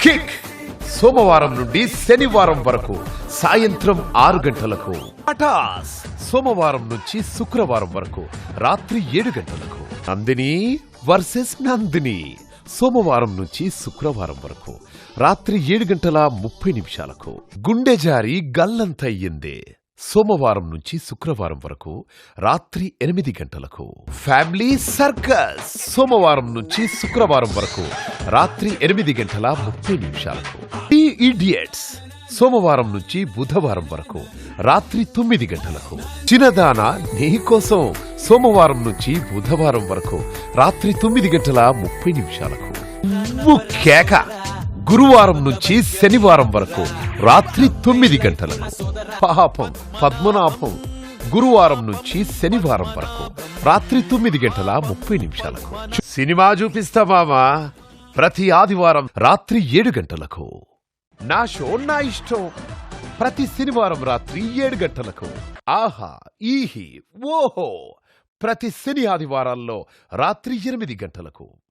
Kick సోమవారం నుండి శనివారం వరకు సాయంత్రం 6 గంటలకు. పటాస్ సోమవారం నుంచి శుక్రవారం వరకు రాత్రి 7 గంటలకు. నందిని వర్సెస్ నందిని సోమవారం నుంచి శుక్రవారం వరకు రాత్రి 7:30 గుండె జారి గల్లంతయ్యిందే సోమవారం నుంచి శుక్రవారం వరకు రాత్రి 8 గంటలకు. ఫ్యామిలీ సర్కస్ సోమవారం నుంచి శుక్రవారం వరకు రాత్రి 8:30 టీ ఇడియట్స్ సోమవారం నుంచి బుధవారం వరకు రాత్రి 9 గంటలకు. చిన్నదాన నీకోసం సోమవారం నుంచి బుధవారం వరకు రాత్రి 9:30 కేక గురువారం నుంచి శనివారం వరకు రాత్రి 9 గంటలకు. పాపం పద్మనాభం గురువారం నుంచి శనివారం వరకు రాత్రి 9:30 సినిమా చూపిస్తామా ప్రతి ఆదివారం రాత్రి 7 గంటలకు. నా షో నా ఇష్టం ప్రతి శనివారం రాత్రి 7 గంటలకు. ఆహా ఈహి ఓహో ప్రతి శని ఆదివారాల్లో రాత్రి 8 గంటలకు.